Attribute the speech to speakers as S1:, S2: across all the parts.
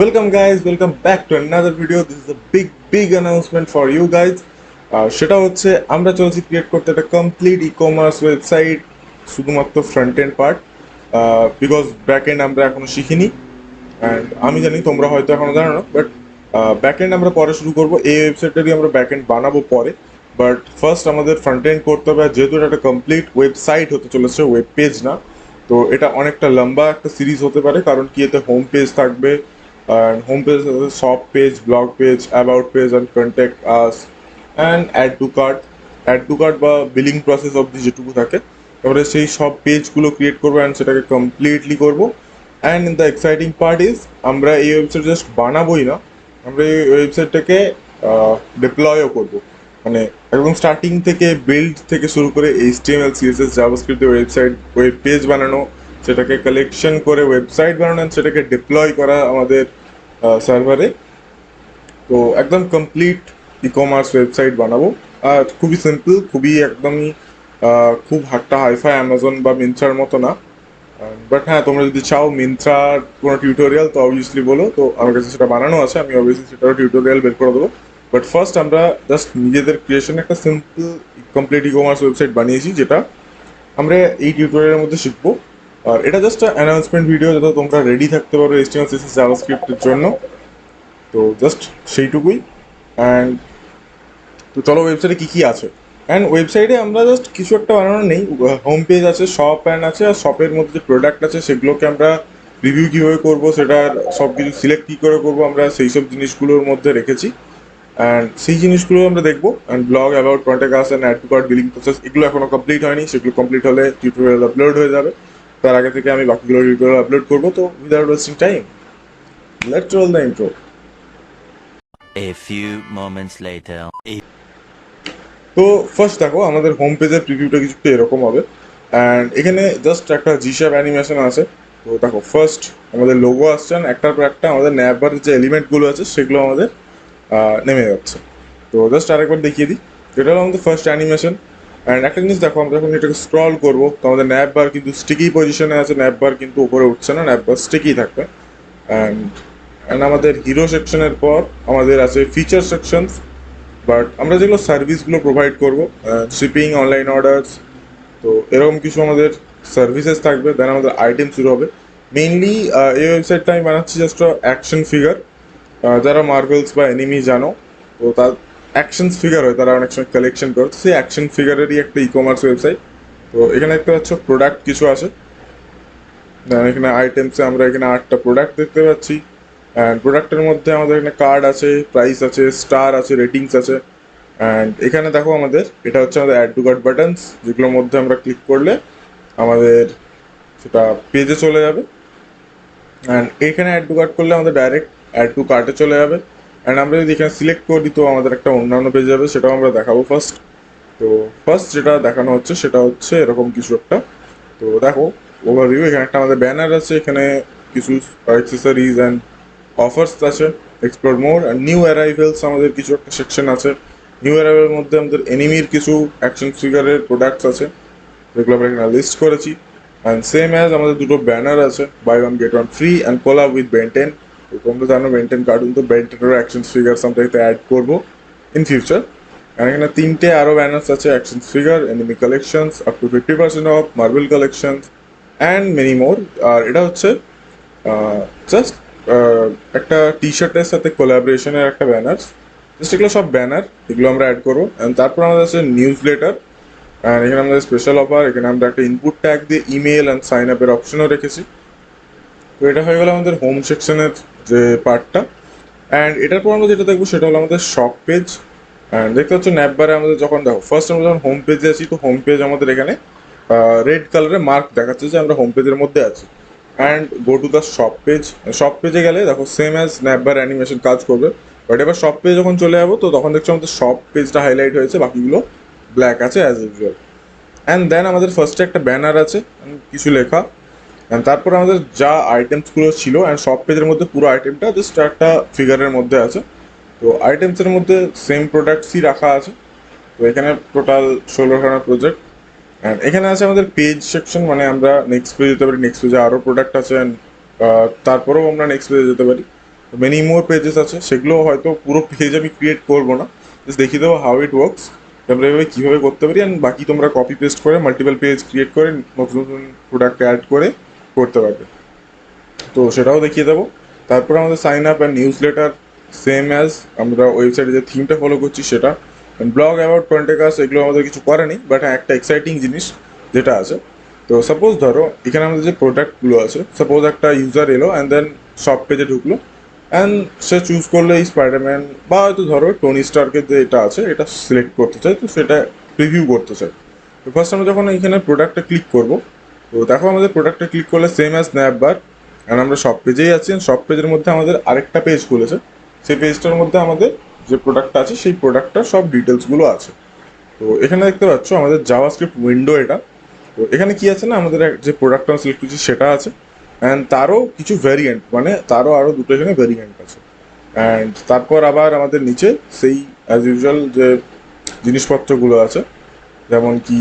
S1: Welcome guys, welcome back to another video. This is a big announcement for you guys. সেটা হচ্ছে আমরা চলছি create করতে একটা কমপ্লিট ই-কমার্স ওয়েবসাইট, শুধুমাত্র front end part, because back end আমরা এখনো শিখিনি। অ্যান্ড আমি জানি তোমরা হয়তো এখনো জানো না, বাট ব্যাক এন্ড আমরা পরে শুরু করবো। এই ওয়েবসাইটটারই আমরা ব্যাক এন্ড বানাবো পরে, বাট ফার্স্ট আমাদের ফ্রন্ট এন্ড করতে হবে। আর যেহেতু এটা একটা কমপ্লিট ওয়েবসাইট হতে চলেছে, ওয়েব পেজ না, তো এটা অনেকটা লম্বা একটা সিরিজ হতে পারে, কারণ কি এতে হোম পেজ থাকবে, and home page is a shop page, blog page, about page, and contact us, and add to cart বা বিলিং প্রসেস অবধি যেটুকু থাকে, তারপরে সেই সব পেজগুলো ক্রিয়েট করবো অ্যান্ড সেটাকে কমপ্লিটলি করবো। And the exciting part is, আমরা এই ওয়েবসাইট জাস্ট বানাবোই না, আমরা এই ওয়েবসাইটটাকে ডিপ্লয়ও করবো। মানে একদম স্টার্টিং থেকে বিল্ড থেকে শুরু করে HTML CSS জাভাস্ক্রিপ্টে ওয়েব পেজ বানানো, সেটাকে কালেকশন করে ওয়েবসাইট বানানো, সেটাকে ডিপ্লয় করা আমাদের সার্ভারে। তো একদম কমপ্লিট ই-কমার্স ওয়েবসাইট বানাবো। আর খুবই সিম্পল, খুবই একদমই খুব হাট্টা হাইফাই অ্যামাজন বা মিন্ত্রার মতো না। বাট হ্যাঁ, তোমরা যদি চাও মিন্ত্রার কোনো টিউটোরিয়াল তো অবভিয়াসলি বলো, তো আমার কাছে সেটা বানানো আছে, আমি অবভিয়াসলি সেটারও টিউটোরিয়াল বের করে দেবো। বাট ফার্স্ট আমরা জাস্ট নিজেদের ক্রিয়েশনে একটা সিম্পল কমপ্লিট ই-কমার্স ওয়েবসাইট বানিয়েছি, যেটা আমরা এই টিউটোরিয়ালের মধ্যে শিখবো। আর এটা জাস্ট অ্যানাউন্সমেন্ট ভিডিও, যাতে তোমরা রেডি থাকতে পারো HTML CSS জাভাস্ক্রিপ্টের জন্য। তো জাস্ট সেইটুকুই। অ্যান্ড তো চলো ওয়েবসাইটে কী কী আছে। অ্যান্ড ওয়েবসাইটে আমরা জাস্ট কিছু একটা বানানো নেই, হোম পেজ আছে, শপ অ্যান্ড আছে, আর শপের মধ্যে যে প্রোডাক্ট আছে সেগুলোকে আমরা রিভিউ কীভাবে করবো, সেটার সব কিছু সিলেক্ট কী করে করবো, আমরা সেই সব জিনিসগুলোর মধ্যে রেখেছি। অ্যান্ড সেই জিনিসগুলো আমরা দেখবো। And blog, about, contact us, and add to cart, billing process, এগুলো এখনো কমপ্লিট হয়নি, সেগুলো কমপ্লিট হলে টিউটোরিয়াল আপলোড হয়ে যাবে। তার আগে থেকে আমি বাকিগুলো টিউটোরিয়াল আপলোড করবো। তো without wasting time, let's role the intro.
S2: A few moments later.
S1: তো ফার্স্ট দেখো, আমাদের হোম পেজের প্রিভিউটা কিছুটা এরকম হবে। অ্যান্ড এখানে জাস্ট একটা জিশাপ অ্যানিমেশন আছে। তো দেখো, ফার্স্ট আমাদের লোগো আসছে, একটার পর একটা আমাদের ন্যাপবারের যে এলিমেন্টগুলো আছে সেগুলো আমাদের নেমে যাচ্ছে। তো জাস্ট আরেকবার দেখিয়ে দিই, এটা হলো আমাদের ফার্স্ট অ্যানিমেশন। অ্যান্ড একটা জিনিস দেখো, আমরা যখন এটাকে স্ক্রল করবো, তো আমাদের ন্যাপবার কিন্তু স্টিকি পজিশনে আছে, ন্যাপবার কিন্তু উপরে উঠছে না, ন্যাপবার স্টিকি থাকবে। অ্যান্ড অ্যান্ড আমাদের হিরো সেকশনের পর আমাদের আছে ফিচার সেকশনস। বাট আমরা যেগুলো সার্ভিসগুলো প্রোভাইড করবো, শিপিং, অনলাইন অর্ডার্স, তো এরকম কিছু আমাদের সার্ভিসেস থাকবে। দেন আমাদের আইটেম শুরু হবে। মেইনলি এই ওয়েবসাইটটা আমি বানাচ্ছি জাস্ট অ্যাকশন ফিগার। যারা মার্ভেলস বা এনিমি জানো, তো তার অ্যাকশন ফিগার হয়, তারা অনেক সময় কালেকশন করে, তো সেই অ্যাকশন ফিগারেরই একটা ই-কমার্স ওয়েবসাইট। তো এখানে দেখতে পাচ্ছ প্রোডাক্ট কিছু আছে। এখানে আইটেমসে আমরা এখানে 8টা প্রোডাক্ট দেখতে পাচ্ছি। অ্যান্ড প্রোডাক্টের মধ্যে আমাদের এখানে কার্ড আছে, প্রাইস আছে, স্টার আছে, রেটিংস আছে। অ্যান্ড এখানে দেখো, আমাদের এটা হচ্ছে আমাদের অ্যাড টু কার্ট বাটনস, যেগুলোর মধ্যে আমরা ক্লিক করলে আমাদের সেটা পেজে চলে যাবে। অ্যান্ড এখানে অ্যাড টু কার্ট করলে আমাদের ডাইরেক্ট অ্যাড টু কার্টে চলে যাবে। অ্যান্ড আমরা যদি এখানে সিলেক্ট করে দিই, তো আমাদের একটা অন্যান্য পেজ যাবে, সেটাও আমরা দেখাবো ফার্স্ট। তো ফার্স্ট যেটা দেখানো হচ্ছে সেটা হচ্ছে এরকম কিছু একটা। তো দেখো ওভারভিউ, এখানে একটা আমাদের ব্যানার আছে, এখানে কিছু অ্যাক্সেসরিজ অ্যান্ড অফার্স আছে, এক্সপ্লোর মোর অ্যান্ড নিউ অ্যারাইভেলস, আমাদের কিছু একটা সেকশন আছে। নিউ অ্যারাইভেলের মধ্যে আমাদের এনিমির কিছু অ্যাকশন ফিগারের প্রোডাক্টস আছে, যেগুলো আমরা এখানে লিস্ট করেছি। অ্যান্ড সেম অ্যাজ আমাদের দুটো ব্যানার আছে, buy one get one free and collab with Ben ten. তো তোমরা জানো বেন্টেন কার্টুন, তো বেন্টেনেরও অ্যাকশন ফিগারস আমরা এতে অ্যাড করবো ইন ফিউচার। আর এখানে 3টে আরও ব্যানার্স আছে, action figure, enemy collections, up to 50% off, marvel collections and many more. আর এটা হচ্ছে জাস্ট একটা টি শার্টের সাথে কোলাবোরেশনের একটা ব্যানার। জাস্ট এগুলো সব ব্যানার, এগুলো আমরা অ্যাড করবো। অ্যান্ড তারপর আমাদের আছে নিউজ লেটার। অ্যান্ড এখানে আমাদের স্পেশাল অফার, এখানে আমরা একটা ইনপুট ট্যাগ দিয়ে ইমেল অ্যান্ড সাইন আপের অপশনও রেখেছি। তো এটা হয়ে গেলো আমাদের হোম সেকশনের যে পার্টটা। অ্যান্ড এটার পর আমরা যেটা দেখবো সেটা হলো আমাদের শপ পেজ। অ্যান্ড দেখতে পাচ্ছ ন্যাপবারে আমাদের যখন দেখো ফার্স্ট আমরা যখন হোম পেজে আছি, তো হোম পেজ আমাদের এখানে রেড কালারের মার্ক দেখাচ্ছে যে আমরা হোম পেজের মধ্যে আছি। And go to the shop page. Shop পেজে গেলে দেখো সেম অ্যাজ ন্যাপবার অ্যানিমেশন কাজ করবে। বাট এবার শপ পেজ যখন চলে যাবো, তো তখন দেখছো আমাদের শপ পেজটা হাইলাইট হয়েছে, বাকিগুলো ব্ল্যাক আছে অ্যাজ ইউজুয়াল। অ্যান্ড দেন আমাদের ফার্স্টে একটা ব্যানার আছে, কিছু লেখা। অ্যান্ড তারপর আমাদের যা আইটেমসগুলো ছিল, অ্যান্ড শপ পেজের মধ্যে পুরো আইটেমটা জাস্ট একটা ফিগারের মধ্যে আছে। তো আইটেমসের মধ্যে সেম প্রোডাক্টসই রাখা আছে। তো এখানে টোটাল 16খানা প্রজেক্ট। অ্যান্ড এখানে আছে আমাদের পেজ সেকশন, মানে আমরা নেক্সট পেজে যেতে পারি, নেক্সট পেজে আরও প্রোডাক্ট আছে। অ্যান্ড তারপরেও আমরা নেক্সট পেজে যেতে পারি। মেনি মোর পেজেস আছে, সেগুলো হয়তো পুরো পেজ আমি ক্রিয়েট করবো না, জাস্ট দেখিয়ে দেবো হাউ ইট ওয়ার্কস, আমরা এভাবে কীভাবে করতে পারি, অ্যান্ড বাকি তোমরা কপি পেস্ট করে মাল্টিপল পেজ ক্রিয়েট করে নতুন নতুন প্রোডাক্ট অ্যাড করে করতে পারবে। তো সেটাও দেখিয়ে দেবো। তারপর আমাদের sign up and newsletter same as আমরা ওয়েবসাইটে যে থিমটা ফলো করছি সেটা। ব্লগ অ্যাবাউট কন্টেকাস এগুলো আমাদের কিছু করা নেই, বাট হ্যাঁ একটা এক্সাইটিং জিনিস যেটা আছে, তো সাপোজ ধরো এখানে আমাদের যে প্রোডাক্টগুলো আছে, সাপোজ একটা ইউজার এলো অ্যান্ড দেন শপ পেজে ঢুকলো অ্যান্ড সে চুজ করলো এই স্পাইডারম্যান, বা হয়তো ধরো টনি স্টার্কের যে এটা আছে এটা সিলেক্ট করতে চাই, তো সেটা প্রিভিউ করতে চাই। তো ফার্স্ট আমরা যখন এখানে প্রোডাক্টটা ক্লিক করবো, তো দেখো আমাদের প্রোডাক্টটা ক্লিক করলে সেম অ্যাজ স্ন্যাপ বার, কারণ আমরা শপ পেজেই আছি, শপ পেজের মধ্যে আমাদের আরেকটা পেজ খুলেছে, সেই পেজটার মধ্যে আমাদের যে প্রোডাক্টটা আছে সেই প্রোডাক্টটার সব ডিটেলসগুলো আছে। তো এখানে দেখতে পাচ্ছ আমাদের জাভাস্ক্রিপ্ট উইন্ডো এটা। তো এখানে কি আছে না, আমাদের যে প্রোডাক্টটা সিলেক্ট করছি সেটা আছে, অ্যান্ড তারও কিছু ভ্যারিয়েন্ট, মানে তারও আরও দুটো এখানে ভ্যারিয়েন্ট আছে। অ্যান্ড তারপর আবার আমাদের নিচে সেই অ্যাজ ইউজুয়াল যে জিনিসপত্রগুলো আছে, যেমন কি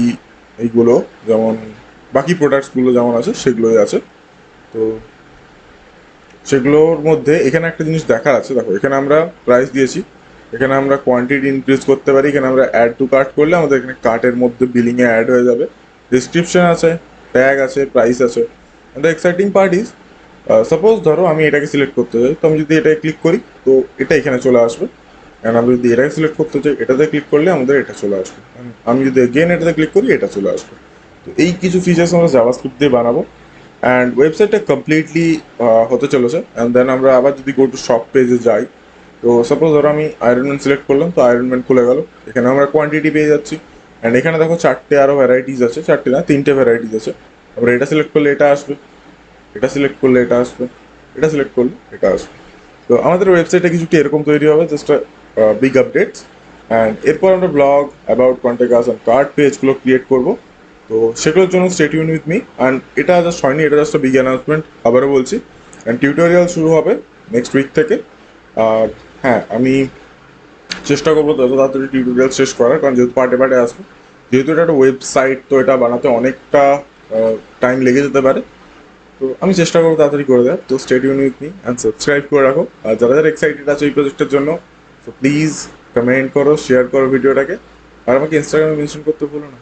S1: এইগুলো, যেমন বাকি প্রোডাক্টসগুলো যেমন আছে সেগুলোই আছে। তো সেগুলোর মধ্যে এখানে একটা জিনিস দেখার আছে, দেখো এখানে আমরা প্রাইস দিয়েছি, এখানে আমরা কোয়ান্টিটি ইনক্রিজ করতে পারি, এখানে আমরা অ্যাড টু কার্ট করলে আমাদের এখানে কার্টের মধ্যে বিলিংয়ে অ্যাড হয়ে যাবে, ডিসক্রিপশন আছে, ট্যাগ আছে, প্রাইস আছে। The exciting part is, suppose ধরো আমি এটাকে সিলেক্ট করতে চাই, তো আমি যদি এটাকে ক্লিক করি তো এটা এখানে চলে আসবে, অ্যান্ড আমি যদি এটাকে সিলেক্ট করতে চাই এটাতে ক্লিক করলে আমাদের এটা চলে আসবে, and আমি যদি এগেন এটাতে ক্লিক করি এটা চলে আসবে। তো এই কিছু ফিচার্স আমরা জাভাস্ক্রিপ্ট দিয়ে বানাবো, অ্যান্ড ওয়েবসাইটটা কমপ্লিটলি হতে চলেছে। অ্যান্ড দেন আমরা আবার যদি গো টু শপ পেজে যাই, তো সাপোজ ধরো আমি আয়রনম্যান সিলেক্ট করলাম, তো আয়রনম্যান খুলে গেল, এখানে আমরা কোয়ান্টিটি পেয়ে যাচ্ছি, অ্যান্ড এখানে দেখো চারটে আরও ভ্যারাইটিস আছে, চারটে না তিনটে ভ্যারাইটিস আছে। আমরা এটা সিলেক্ট করলে এটা আসবে, এটা সিলেক্ট করলে এটা আসবে, এটা সিলেক্ট করলে এটা আসবে। তো আমাদের ওয়েবসাইটে কিছুটা এরকম তৈরি হবে, জাস্ট বিগ আপডেটস। অ্যান্ড এরপর আমরা blog about contact us and card পেজগুলো ক্রিয়েট করবো। তো সেগুলোর জন্য stay tune with me, and এটা জাস্ট হয়নি, এটা জাস্ট বিগ অ্যানাউন্সমেন্ট, আবারও বলছি। অ্যান্ড টিউটোরিয়াল শুরু হবে নেক্সট উইক থেকে। আর হ্যাঁ, আমি চেষ্টা করবো যত তাড়াতাড়ি টিউটোরিয়াল শেষ করার, কারণ যেহেতু পার্টে পার্টে আসবে, যেহেতু এটা একটা ওয়েবসাইট, তো এটা বানাতে অনেকটা টাইম লেগে যেতে পারে। তো আমি চেষ্টা করবো তাড়াতাড়ি করে দেওয়ার। তো stay tune with me and subscribe করে রাখো। আর যারা যারা এক্সাইটেড আছে এই প্রজেক্টের জন্য, তো প্লিজ কমেন্ট করো, শেয়ার করো ভিডিওটাকে, আর আমাকে ইনস্টাগ্রামে মেনশন করতে ভুলো না।